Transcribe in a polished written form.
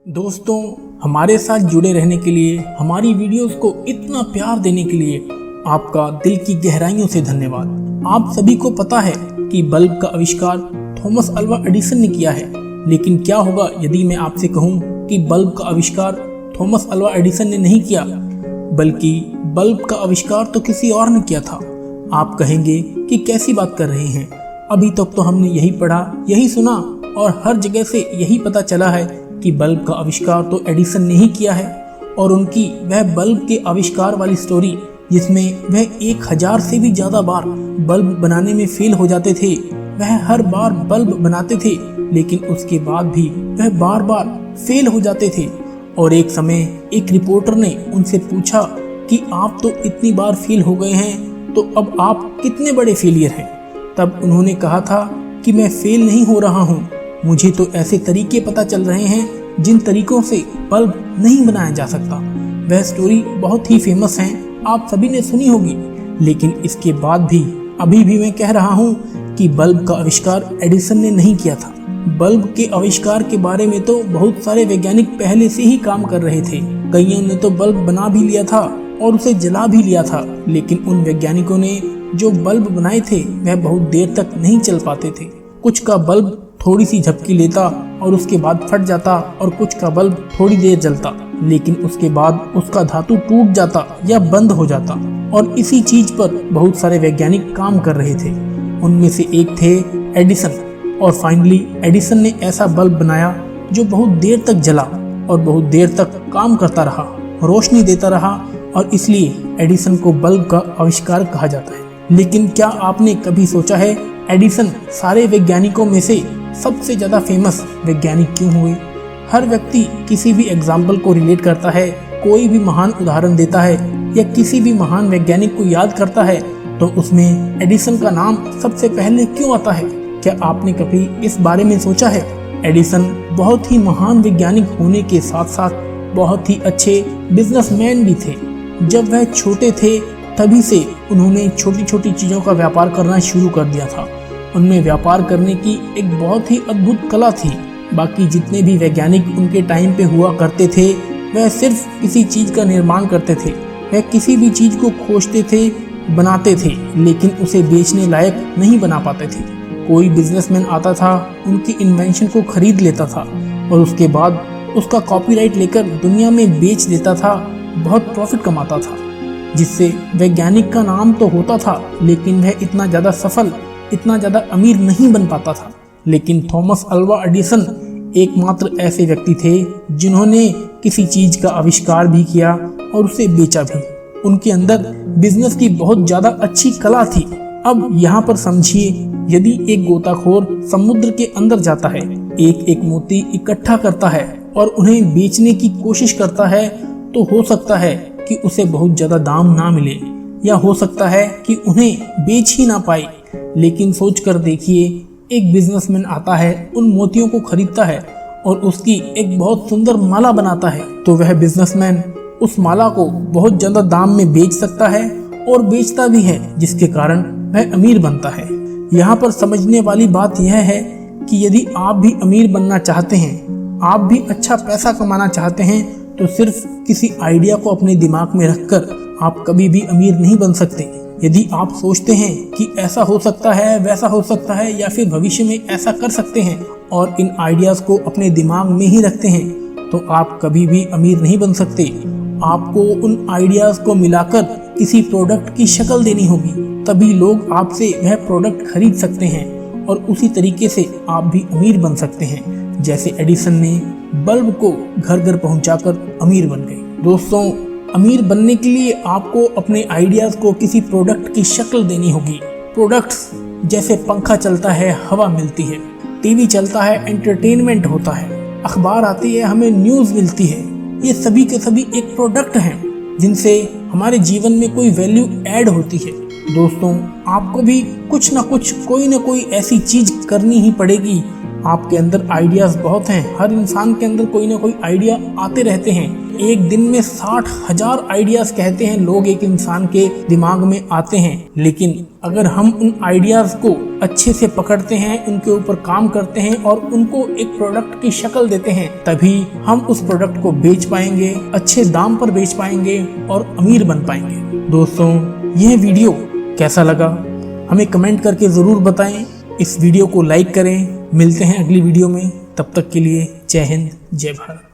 दोस्तों, हमारे साथ जुड़े रहने के लिए, हमारी वीडियोस को इतना प्यार देने के लिए आपका दिल की गहराइयों से धन्यवाद। आप सभी को पता है कि बल्ब का आविष्कार थॉमस अल्वा एडिसन ने किया है, लेकिन क्या होगा यदि मैं आपसे कहूं कि बल्ब का आविष्कार थॉमस अल्वा एडिसन ने नहीं किया, बल्कि बल्ब का आविष्कार तो किसी और ने किया था। आप कहेंगे कि कैसी बात कर रहे हैं, अभी तक तो हमने यही पढ़ा, यही सुना और हर जगह से यही पता चला है कि बल्ब का आविष्कार तो एडिसन ने ही किया है। और उनकी वह बल्ब के आविष्कार वाली स्टोरी, जिसमें वह 1000 से भी ज़्यादा बार बल्ब बनाने में फेल हो जाते थे। वह हर बार बल्ब बनाते थे, लेकिन उसके बाद भी वह बार बार फेल हो जाते थे। और एक समय एक रिपोर्टर ने उनसे पूछा कि आप तो इतनी बार फेल हो गए हैं, तो अब आप कितने बड़े फेलियर हैं। तब उन्होंने कहा था कि मैं फेल नहीं हो रहा हूँ, मुझे तो ऐसे तरीके पता चल रहे हैं जिन तरीकों से बल्ब नहीं बनाया जा सकता। वह स्टोरी बहुत ही फेमस है, आप सभी ने सुनी होगी। लेकिन इसके बाद भी अभी भी मैं कह रहा हूँ कि बल्ब का आविष्कार एडिसन ने नहीं किया था। बल्ब के आविष्कार के बारे में तो बहुत सारे वैज्ञानिक पहले से ही काम कर रहे थे। कईयों ने तो बल्ब बना भी लिया था और उसे जला भी लिया था, लेकिन उन वैज्ञानिकों ने जो बल्ब बनाए थे वह बहुत देर तक नहीं चल पाते थे। कुछ का बल्ब थोड़ी सी झपकी लेता और उसके बाद फट जाता, और कुछ का बल्ब थोड़ी देर जलता, लेकिन उसके बाद उसका धातु टूट जाता या बंद हो जाता। और इसी चीज पर बहुत सारे वैज्ञानिक काम कर रहे थे। उनमें से एक थे एडिसन। और फाइनली एडिसन ने ऐसा बल्ब बनाया जो बहुत देर तक जला और बहुत देर तक काम करता रहा, रोशनी देता रहा, और इसलिए एडिसन को बल्ब का आविष्कार कहा जाता है। लेकिन क्या आपने कभी सोचा है एडिसन सारे वैज्ञानिकों में से सबसे ज़्यादा फेमस वैज्ञानिक क्यों हुए? हर व्यक्ति किसी भी एग्जाम्पल को रिलेट करता है, कोई भी महान उदाहरण देता है या किसी भी महान वैज्ञानिक को याद करता है, तो उसमें एडिसन का नाम सबसे पहले क्यों आता है? क्या आपने कभी इस बारे में सोचा है? एडिसन बहुत ही महान वैज्ञानिक होने के साथ साथ बहुत ही अच्छे बिजनेसमैन भी थे। जब वह छोटे थे तभी से उन्होंने छोटी छोटी चीज़ों का व्यापार करना शुरू कर दिया था। उनमें व्यापार करने की एक बहुत ही अद्भुत कला थी। बाकी जितने भी वैज्ञानिक उनके टाइम पे हुआ करते थे, वह सिर्फ किसी चीज़ का निर्माण करते थे। वह किसी भी चीज़ को खोजते थे, बनाते थे, लेकिन उसे बेचने लायक नहीं बना पाते थे। कोई बिजनेसमैन आता था, उनकी इन्वेंशन को खरीद लेता था और उसके बाद उसका कॉपीराइट लेकर दुनिया में बेच देता था, बहुत प्रॉफिट कमाता था, जिससे वैज्ञानिक का नाम तो होता था, लेकिन वह इतना ज़्यादा सफल, इतना ज़्यादा अमीर नहीं बन पाता था। लेकिन थॉमस अल्वा एडिसन एकमात्र ऐसे व्यक्ति थे जिन्होंने किसी चीज़ का आविष्कार भी किया और उसे बेचा भी। उनके अंदर बिजनेस की बहुत ज़्यादा अच्छी कला थी। अब यहाँ पर समझिए, यदि एक गोताखोर समुद्र के अंदर जाता है, एक एक मोती इकट्ठा करता है और उन्हें बेचने की कोशिश करता है, तो हो सकता है कि उसे बहुत ज़्यादा दाम ना मिले, या हो सकता है कि उन्हें बेच ही ना पाए। लेकिन सोच कर देखिए, एक बिजनेसमैन आता है, उन मोतियों को खरीदता है और उसकी एक बहुत सुंदर माला बनाता है, तो वह बिजनेसमैन उस माला को बहुत ज़्यादा दाम में बेच सकता है और बेचता भी है, जिसके कारण वह अमीर बनता है। यहाँ पर समझने वाली बात यह है कि यदि आप भी अमीर बनना चाहते हैं, आप भी अच्छा पैसा कमाना चाहते हैं, तो सिर्फ किसी आइडिया को अपने दिमाग में रखकर आप कभी भी अमीर नहीं बन सकते। यदि आप सोचते हैं कि ऐसा हो सकता है, वैसा हो सकता है, या फिर भविष्य में ऐसा कर सकते हैं, और इन आइडियाज़ को अपने दिमाग में ही रखते हैं, तो आप कभी भी अमीर नहीं बन सकते। आपको उन आइडियाज़ को मिलाकर किसी प्रोडक्ट की शक्ल देनी होगी, तभी लोग आपसे वह प्रोडक्ट खरीद सकते हैं, और उसी तरीके से आप भी अमीर बन सकते हैं, जैसे एडिसन ने बल्ब को घर घर पहुंचाकर अमीर बन गए। दोस्तों, अमीर बनने के लिए आपको अपने आइडियाज़ को किसी प्रोडक्ट की शक्ल देनी होगी। प्रोडक्ट्स जैसे पंखा चलता है, हवा मिलती है, टीवी चलता है, एंटरटेनमेंट होता है, अखबार आती है, हमें न्यूज़ मिलती है, ये सभी के सभी एक प्रोडक्ट हैं जिनसे हमारे जीवन में कोई वैल्यू ऐड होती है। दोस्तों, आपको भी कुछ ना कुछ, कोई ना कोई ऐसी चीज़ करनी ही पड़ेगी। आपके अंदर आइडियाज़ बहुत हैं, हर इंसान के अंदर कोई ना कोई आइडिया आते रहते हैं। एक दिन में 60,000 आइडियाज कहते हैं लोग एक इंसान के दिमाग में आते हैं, लेकिन अगर हम उन आइडियाज को अच्छे से पकड़ते हैं, उनके ऊपर काम करते हैं और उनको एक प्रोडक्ट की शक्ल देते हैं, तभी हम उस प्रोडक्ट को बेच पाएंगे, अच्छे दाम पर बेच पाएंगे और अमीर बन पाएंगे। दोस्तों, यह वीडियो कैसा लगा हमें कमेंट करके ज़रूर बताएं। इस वीडियो को लाइक करें। मिलते हैं अगली वीडियो में, तब तक के लिए जय हिंद, जय भारत।